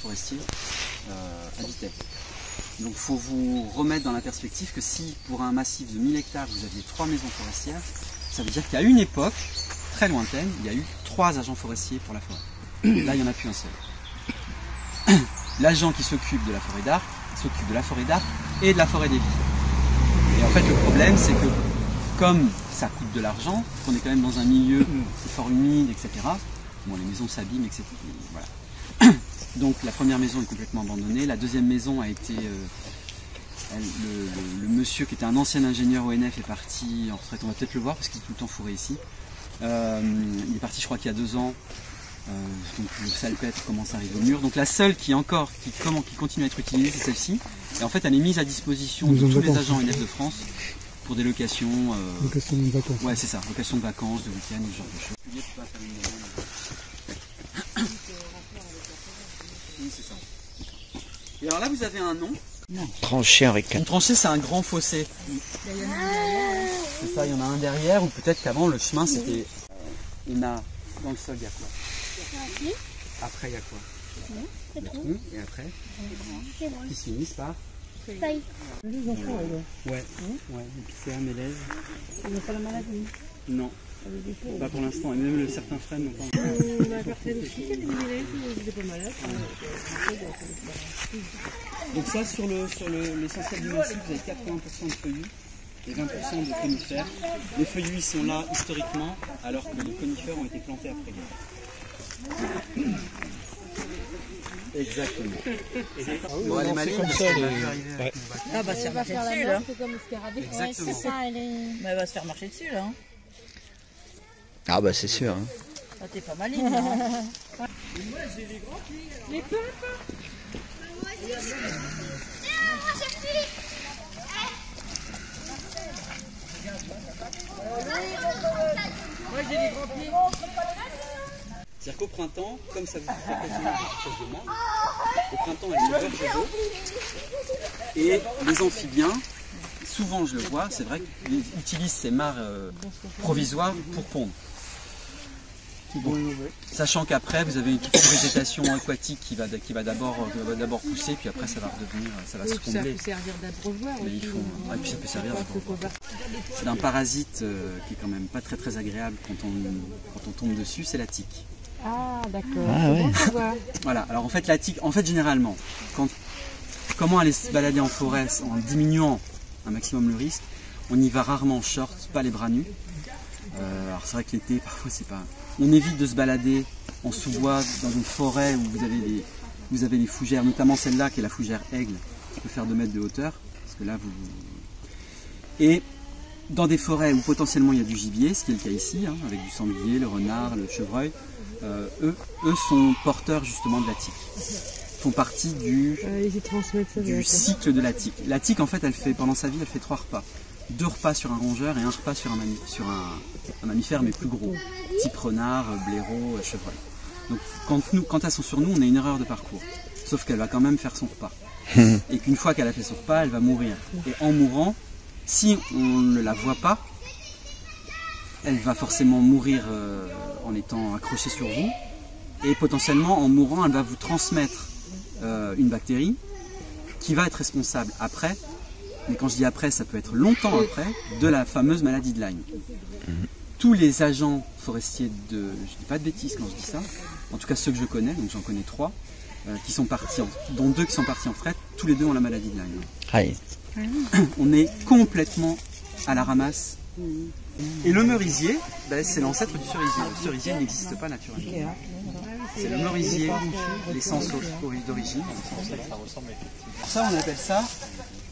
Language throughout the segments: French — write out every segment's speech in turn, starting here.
Forestier habitait. Donc il faut vous remettre dans la perspective que si pour un massif de 1000 hectares vous aviez 3 maisons forestières, ça veut dire qu'à une époque très lointaine, il y a eu 3 agents forestiers pour la forêt. Là, il n'y en a plus un seul. L'agent qui s'occupe de la forêt d'Arc s'occupe de la forêt d'Arc et de la forêt des Vies. Et en fait, le problème, c'est que comme ça coûte de l'argent, qu'on est quand même dans un milieu fort humide, etc. Bon, les maisons s'abîment, etc. Voilà. Donc la première maison est complètement abandonnée. La deuxième maison a été... le monsieur qui était un ancien ingénieur ONF est parti en retraite. On va peut-être le voir parce qu'il est tout le temps fourré ici. Il est parti, je crois, qu'il y a 2 ans. Donc le salpêtre commence à arriver au mur. Donc la seule qui continue à être utilisée, c'est celle-ci. Et en fait, elle est mise à disposition de tous les agents ONF de France pour des locations. Location de vacances. Ouais, c'est ça. Location de vacances, de week-end, ce genre de choses. Oui, c'est ça. Et alors là, vous avez un nom. Tranchée Henri IV. Une tranchée, c'est un grand fossé. C'est ça, il y en a un derrière, ou peut-être qu'avant le chemin c'était. Il y a dans le sol, il y a quoi? Après, il y a quoi? Le trou. Et après? Qui se finissent par? Feuille. Les enfants, ouais. Ouais, épicéa, mélèze. Ils n'ont pas la maladie? Non. Pas pour l'instant, et même certains frères n'ont pas. On a apporté aussi qu'il y a des mélèzes, ils n'étaient pas malades. Donc ça, sur l'essentiel du massif, vous avez 80% de feuillus et 20% de conifères. Les feuillus sont là historiquement, alors que les conifères ont été plantés après-guerre. Exactement. Bon, elle est maligne, comme ça, ouais. Ah bah, c'est marcher dessus, là. C'est comme le scarabée. Exactement. Ouais, c'est ça, elle est... Mais elle va se faire marcher dessus, là. Ah bah c'est sûr. Hein. Ah, t'es pas maligne, hein. Les peuples. C'est-à-dire qu'au printemps, comme ça vous fait quasiment quelque chose de moins, au printemps elle se verge d'eau et les amphibiens, souvent je le vois, c'est vrai qu'ils utilisent ces mares provisoires pour pondre. Sachant qu'après vous avez une petite végétation aquatique qui va d'abord pousser, puis après ça va redevenir, ça va se combler. Ça peut servir d'abreuvoir Mais aussi. et puis ça peut servir d'abreuvoir. C'est un parasite qui est quand même pas très agréable quand on tombe dessus, c'est la tique. Ah, d'accord. Ah ouais. Voilà, alors en fait la tique, généralement, comment aller se balader en forêt en diminuant un maximum le risque, on y va rarement en short, pas les bras nus. Alors c'est vrai que l'été, parfois c'est pas... On évite de se balader en sous-bois dans une forêt où vous avez les fougères, notamment celle-là qui est la fougère aigle, qui peut faire 2 mètres de hauteur, parce que là vous... Et dans des forêts où potentiellement il y a du gibier, ce qui est le cas ici, hein, avec du sanglier, le renard, le chevreuil, eux sont porteurs justement de la tique. Font partie du cycle de la tique. La tique, en fait, pendant sa vie, elle fait 3 repas. 2 repas sur un rongeur et 1 repas sur un mammifère, mais plus gros, type renard, blaireau, chevreuil. Donc quand elles sont sur nous, on a une erreur de parcours. Sauf qu'elle va quand même faire son repas. Et qu'une fois qu'elle a fait son repas, elle va mourir. Et en mourant, si on ne la voit pas, elle va forcément mourir en étant accrochée sur vous. Et potentiellement, en mourant, elle va vous transmettre une bactérie qui va être responsable après, mais quand je dis après, ça peut être longtemps après, de la fameuse maladie de Lyme. Tous les agents forestiers je ne dis pas de bêtises quand je dis ça, en tout cas ceux que je connais, donc j'en connais 3, qui sont partis, dont 2 qui sont partis en retraite, tous les 2 ont la maladie de Lyme. Aïe. On est complètement à la ramasse. Et le merisier, c'est l'ancêtre du cerisier. Le cerisier n'existe pas naturellement. C'est le merisier, l'essence d'origine. Ça, on appelle ça,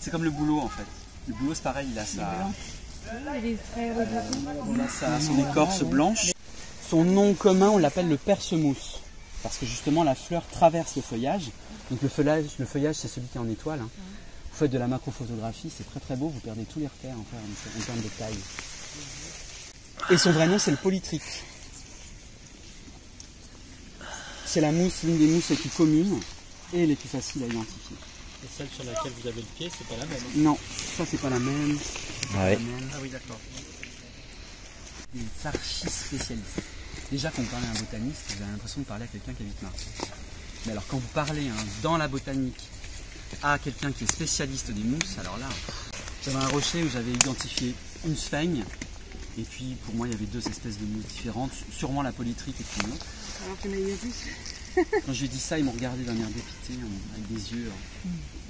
c'est comme le bouleau en fait. Le bouleau, c'est pareil, il a son écorce blanche. Son nom commun, on l'appelle le persemousse, parce que justement la fleur traverse le feuillage. Donc le feuillage, c'est celui qui est en étoile. Hein. Vous faites de la macrophotographie, c'est très beau, vous perdez tous les repères en termes de taille. Et son vrai nom, c'est le polytrique. C'est la mousse, l'une des mousses les plus communes et les plus faciles à identifier. Et celle sur laquelle vous avez le pied, c'est pas la même? Non, ça c'est pas la même. Ah oui. Ah oui, d'accord. des archi-spécialistes. Déjà, quand vous parlez à un botaniste, vous avez l'impression de parler à quelqu'un qui habite Marseille. Mais alors, quand vous parlez dans la botanique à quelqu'un qui est spécialiste des mousses, alors là, j'avais un rocher où j'avais identifié une sphaigne, et puis pour moi, il y avait 2 espèces de mousses différentes, sûrement la polytrique et puis une autre. Alors qu'il y en a eu plus. Quand je lui ai dit ça, ils m'ont regardé d'un air dépité, avec des yeux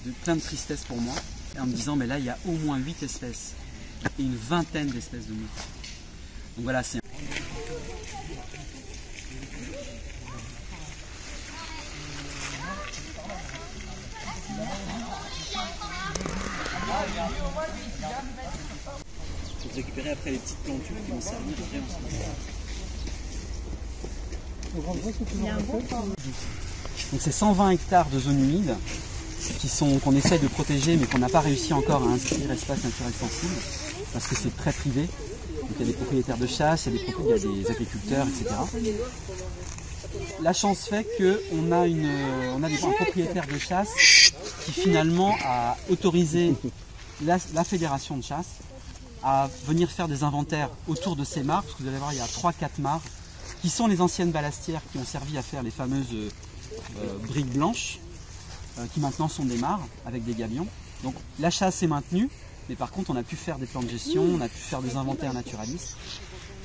de plein de tristesse pour moi, et en me disant, mais là, il y a au moins 8 espèces, et une vingtaine d'espèces de mousses. Donc voilà, c'est... Pour récupérer après les petites plantures qui vont servir après ensemble. Donc c'est 120 hectares de zones humides qu'on essaye de protéger mais qu'on n'a pas réussi encore à inscrire espace naturel sensible parce que c'est très privé. Donc il y a des propriétaires de chasse, il y a des agriculteurs, etc. La chance fait qu'on a un propriétaire de chasse qui finalement a autorisé la fédération de chasse à venir faire des inventaires autour de ces mares, parce que vous allez voir il y a 3-4 mares qui sont les anciennes balastières qui ont servi à faire les fameuses briques blanches qui maintenant sont des mares avec des gabions. Donc la chasse est maintenue, mais par contre on a pu faire des plans de gestion, on a pu faire des inventaires naturalistes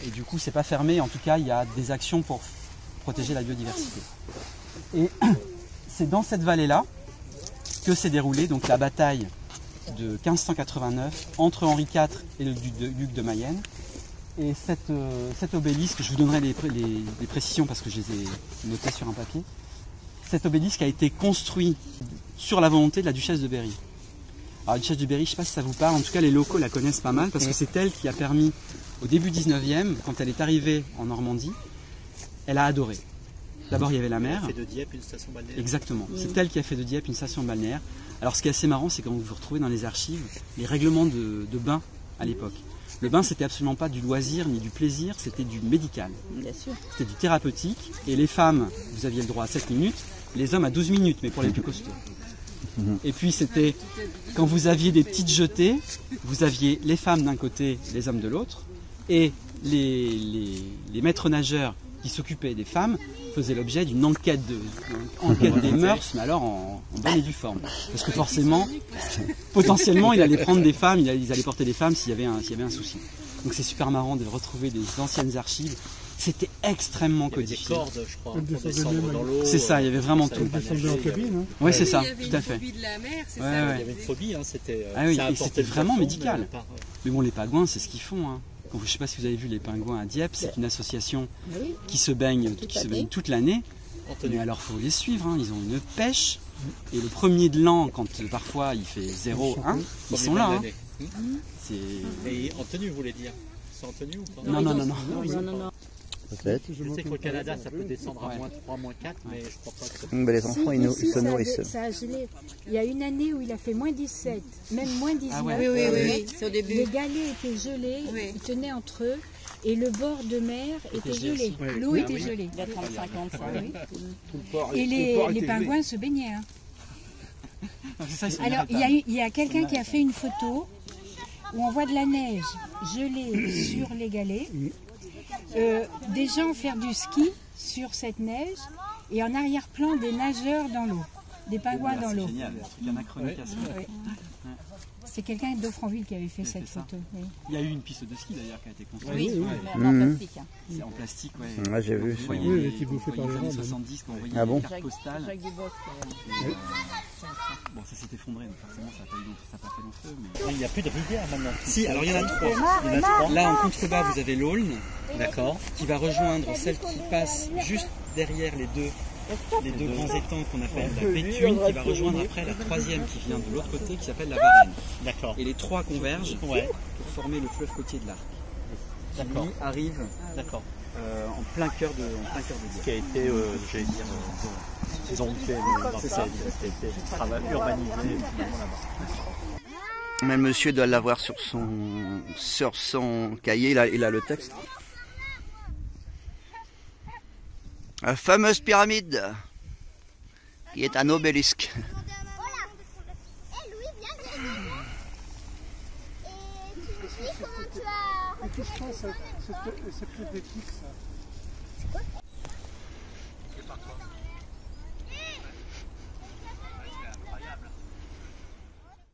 et du coup c'est pas fermé, en tout cas il y a des actions pour protéger la biodiversité. Et c'est dans cette vallée-là que s'est déroulée donc la bataille de 1589 entre Henri IV et le duc de Mayenne. Et cet obélisque, je vous donnerai les précisions parce que je les ai notées sur un papier, cet obélisque a été construit sur la volonté de la duchesse de Berry. Alors la duchesse de Berry, je ne sais pas si ça vous parle, en tout cas les locaux la connaissent pas mal parce que c'est elle qui a permis au début 19e, quand elle est arrivée en Normandie, elle a adoré. D'abord il y avait la mer. Elle a fait de Dieppe une station balnéaire. Exactement, c'est elle qui a fait de Dieppe une station balnéaire. Alors ce qui est assez marrant, c'est quand vous retrouvez dans les archives les règlements de bain à l'époque. Le bain, c'était absolument pas du loisir ni du plaisir, c'était du médical. Bien sûr. C'était du thérapeutique. Et les femmes, vous aviez le droit à 7 minutes, les hommes à 12 minutes, mais pour les plus costauds. Et puis c'était, quand vous aviez des petites jetées, vous aviez les femmes d'un côté, les hommes de l'autre, et les maîtres nageurs qui s'occupaient des femmes faisaient l'objet d'une enquête des mœurs, mais alors en bonne et due forme. Parce que forcément, potentiellement, il allait prendre des femmes, ils allaient porter des femmes s'il y avait un souci. Donc c'est super marrant de retrouver des anciennes archives. C'était extrêmement codifié. Des cordes, je crois, pour descendre dans l'eau. C'est ça, il y avait vraiment tout. Oui, c'est ça, tout à fait. Il y avait une phobie de la mer, c'est Ouais, ça. ouais. Il y avait une phobie, hein, c'était. Ah oui, ça et apportait c'était le vraiment poisson, médical. mais Mais bon, les pingouins, c'est ce qu'ils font. Hein. Je ne sais pas si vous avez vu les pingouins à Dieppe, c'est une association qui se baigne toute l'année. Mais alors, il faut les suivre. Hein. Ils ont une pêche. Et le premier de l'an, quand parfois il fait 0, 1, ils sont là. Hein. Et en tenue, vous voulez dire? Ils sont en tenue ou pas? Non. Peut-être. Je sais qu'au Canada, ça peut descendre à moins 3, moins 4, mais je crois pas que ça peut. Mais les enfants, ils se nourrissent. Ça a gelé. Il y a une année où il a fait moins 17, même moins 19. Ah ouais. Oui, c'est au début. Les galets étaient gelés, Oui. ils tenaient entre eux, et le bord de mer était gelé. L'eau était gelée. Il y a 30-50, ça. Oui. Et les pingouins se baignaient. Hein. C'est ça, ils sont Alors, irritables. il y a quelqu'un qui a fait une photo où on voit de la neige gelée sur les galets, des gens faire du ski sur cette neige, et en arrière-plan des nageurs dans l'eau, des pingouins dans l'eau. C'est génial, un truc anachronique à ce moment. Oui. C'est quelqu'un d'Offranville qui avait fait cette fait ça. photo. Oui. Il y a eu une piste de ski d'ailleurs qui a été construite. Oui, Ouais. mais en plastique. Hein. C'est en plastique, ouais. Ouais, j'ai vu Vous ça. voyez, Oui, les, qui vous bouffait voyez par les les années robes. 70 quand on voyait Ah bon les cartes postales. Jacques Dubosc. Et, bon, ça s'est effondré, donc forcément ça n'a pas fait long feu. Mais... Il n'y a plus de rivière maintenant. Si, alors il y en a trois. Il y en a 3. Là en contrebas vous avez l'Aulne D'accord. qui va rejoindre celle qui passe juste derrière les deux grands étangs qu'on appelle la Béthune, qui va rejoindre après la troisième qui vient de l'autre côté qui s'appelle la Varenne. D'accord. Et les trois convergent Ouais. pour former le fleuve côtier de l'Arc. D'accord. Qui arrive D'accord. en plein cœur de Ce qui a été, j'allais dire, dompté, Marseille, qui a été urbanisé finalement là-bas. Mais le monsieur doit l'avoir sur son cahier, il a le texte. La fameuse pyramide, qui est un obélisque. Et Louis vient de... Et tu me dis comment tu as Ne touche pas, c'est peut-être des pics, ça. C'est par quoi?